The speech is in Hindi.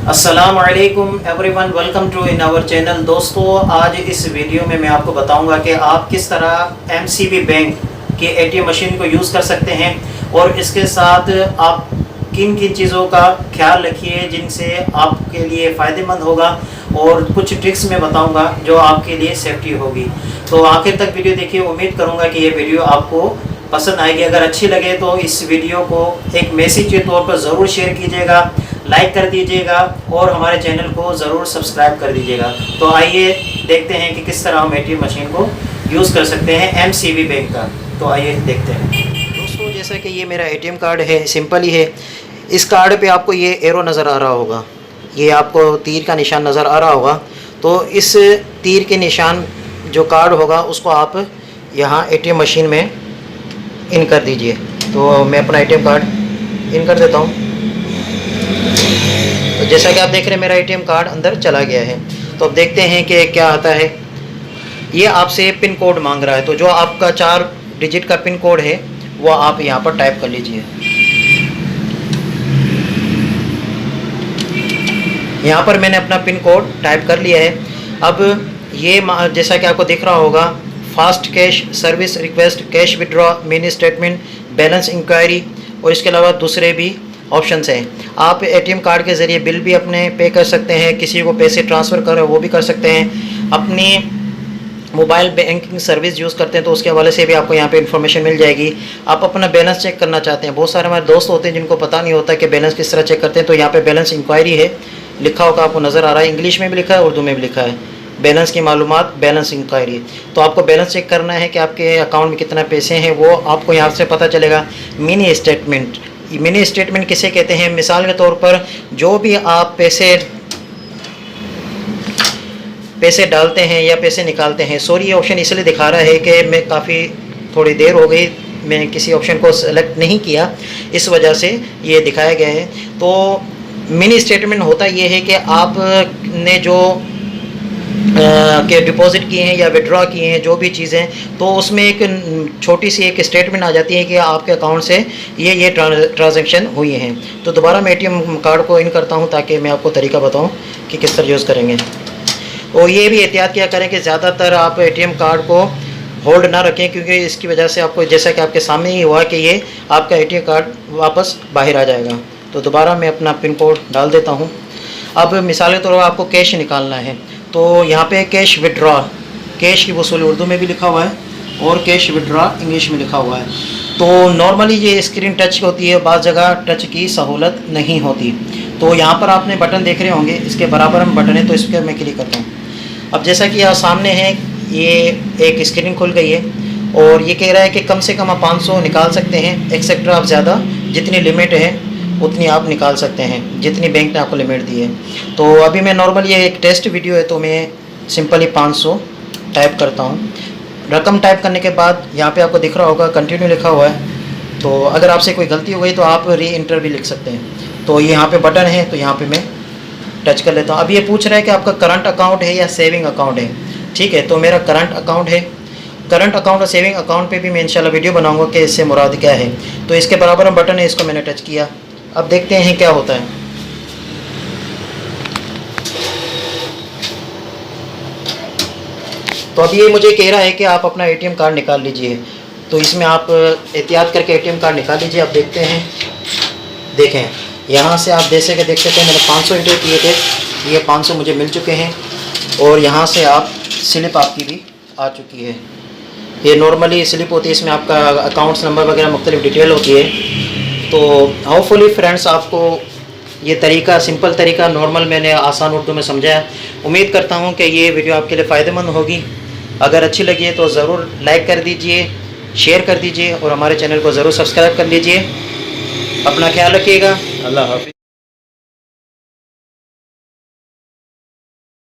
अस्सलाम वालेकुम everyone, welcome to in our channel. दोस्तों, आज इस वीडियो में मैं आपको बताऊंगा कि आप किस तरह एमसीबी बैंक के एटीएम मशीन को यूज़ कर सकते हैं और इसके साथ आप किन किन चीज़ों का ख्याल रखिए जिनसे आपके लिए फ़ायदेमंद होगा, और कुछ ट्रिक्स मैं बताऊंगा जो आपके लिए सेफ्टी होगी। तो आखिर तक वीडियो देखिए। उम्मीद करूंगा कि ये वीडियो आपको पसंद आएगी। अगर अच्छी लगे तो इस वीडियो को एक मैसेज के तौर पर ज़रूर शेयर कीजिएगा, लाइक कर दीजिएगा और हमारे चैनल को ज़रूर सब्सक्राइब कर दीजिएगा। तो आइए देखते हैं कि किस तरह हम एटीएम मशीन को यूज़ कर सकते हैं एमसीबी बैंक का। तो आइए देखते हैं। दोस्तों, जैसा कि ये मेरा एटीएम कार्ड है, सिंपल ही है। इस कार्ड पे आपको ये एरो नज़र आ रहा होगा, ये आपको तीर का निशान नज़र आ रहा होगा। तो इस तीर के निशान जो कार्ड होगा उसको आप यहाँ एटीएम मशीन में इन कर दीजिए। तो मैं अपना एटीएम कार्ड इन कर देता हूँ। तो जैसा कि आप देख रहे हैं मेरा एटीएम कार्ड अंदर चला गया है। तो अब देखते हैं कि क्या आता है। ये आपसे पिन कोड मांग रहा है, तो जो आपका 4 डिजिट का पिन कोड है वो आप यहाँ पर टाइप कर लीजिए। यहाँ पर मैंने अपना पिन कोड टाइप कर लिया है। अब ये जैसा कि आपको दिख रहा होगा, fast cash service request, cash withdraw, mini statement, balance enquiry और इसके अलावा दूसरे भी ऑप्शंस हैं। आप एटीएम कार्ड के ज़रिए बिल भी अपने पे कर सकते हैं, किसी को पैसे ट्रांसफ़र करें वो भी कर सकते हैं। अपनी मोबाइल बैंकिंग सर्विस यूज़ करते हैं तो उसके हवाले से भी आपको यहाँ पे इन्फॉर्मेशन मिल जाएगी। आप अपना बैलेंस चेक करना चाहते हैं, बहुत सारे हमारे दोस्त होते हैं जिनको पता नहीं होता कि बैलेंस किस तरह चेक करते हैं। तो यहाँ पे बैलेंस इंक्वायरी है, लिखा होगा, आपको नज़र आ रहा है। इंग्लिश में भी लिखा है, उर्दू में भी लिखा है, बैलेंस की मालूमात, बैलेंस इंक्वायरी। तो आपको बैलेंस चेक करना है कि आपके अकाउंट में कितना पैसे हैं, वो आपको यहाँ से पता चलेगा। मिनी स्टेटमेंट, मिनी स्टेटमेंट किसे कहते हैं? मिसाल के तौर पर जो भी आप पैसे डालते हैं या पैसे निकालते हैं। सॉरी, ये ऑप्शन इसलिए दिखा रहा है कि मैं काफ़ी थोड़ी देर हो गई, मैं किसी ऑप्शन को सेलेक्ट नहीं किया, इस वजह से ये दिखाया गया है। तो मिनी स्टेटमेंट होता ये है कि आपने जो के डिपॉजिट किए हैं या विड्रॉ किए हैं जो भी चीज़ें, तो उसमें एक छोटी सी एक स्टेटमेंट आ जाती है कि आपके अकाउंट से ये ट्रांजैक्शन हुई हैं। तो दोबारा मैं एटीएम कार्ड को इन करता हूं ताकि मैं आपको तरीका बताऊं कि किस तरह यूज़ करेंगे। और ये भी एहतियात किया करें कि ज़्यादातर आप एटीएम कार्ड को होल्ड ना रखें, क्योंकि इसकी वजह से आपको, जैसा कि आपके सामने ही हुआ, कि ये आपका एटीएम कार्ड वापस बाहर आ जाएगा। तो दोबारा मैं अपना पिन कोड डाल देता हूँ। अब मिसाल के तौर पर आपको कैश निकालना है, तो यहाँ पे कैश विड्रॉ, कैश की वसूली उर्दू में भी लिखा हुआ है और कैश विड्रॉ इंग्लिश में लिखा हुआ है। तो नॉर्मली ये स्क्रीन टच होती है, बाज़ जगह टच की सहूलत नहीं होती। तो यहाँ पर आपने बटन देख रहे होंगे, इसके बराबर में बटन है, तो इस पर मैं क्लिक करता हूँ। अब जैसा कि यहाँ सामने है, ये एक स्क्रीन खुल गई है और ये कह रहा है कि कम से कम आप 500 निकाल सकते हैं, एक्सेट्रा आप ज़्यादा जितनी लिमिट है उतनी आप निकाल सकते हैं, जितनी बैंक ने आपको लिमिट दी है। तो अभी मैं नॉर्मली ये एक टेस्ट वीडियो है, तो मैं सिंपली 500 टाइप करता हूँ। रकम टाइप करने के बाद यहाँ पे आपको दिख रहा होगा कंटिन्यू लिखा हुआ है। तो अगर आपसे कोई गलती हो गई तो आप री इंटर भी लिख सकते हैं। तो ये यहाँ पे बटन है, तो यहाँ पे मैं टच कर लेता हूँ। अब ये पूछ रहा है कि आपका करंट अकाउंट है या सेविंग अकाउंट है। ठीक है, तो मेरा करंट अकाउंट है। करंट अकाउंट और सेविंग अकाउंट पे भी मैं इंशाल्लाह वीडियो बनाऊंगा कि इससे मुराद क्या है। तो इसके बराबर में बटन है, इसको मैंने टच किया। अब देखते हैं क्या होता है। तो अब ये मुझे कह रहा है कि आप अपना एटीएम कार्ड निकाल लीजिए। तो इसमें आप एहतियात करके एटीएम कार्ड निकाल लीजिए। अब देखते हैं, देखें यहाँ से आप देख सकते हैं मैंने 500 एंटर किए थे, ये 500 मुझे मिल चुके हैं। और यहाँ से आप स्लिप आपकी भी आ चुकी है। ये नॉर्मली स्लिप होती है, इसमें आपका अकाउंट्स नंबर वगैरह मुख्तलिफ डिटेल होती है। तो होपफुली फ्रेंड्स, आपको ये तरीका, सिंपल तरीका, नॉर्मल मैंने आसान उर्दू में समझाया। उम्मीद करता हूँ कि ये वीडियो आपके लिए फ़ायदेमंद होगी। अगर अच्छी लगी है तो ज़रूर लाइक कर दीजिए, शेयर कर दीजिए और हमारे चैनल को ज़रूर सब्सक्राइब कर लीजिए। अपना ख्याल रखिएगा। अल्लाह हाफ़िज़।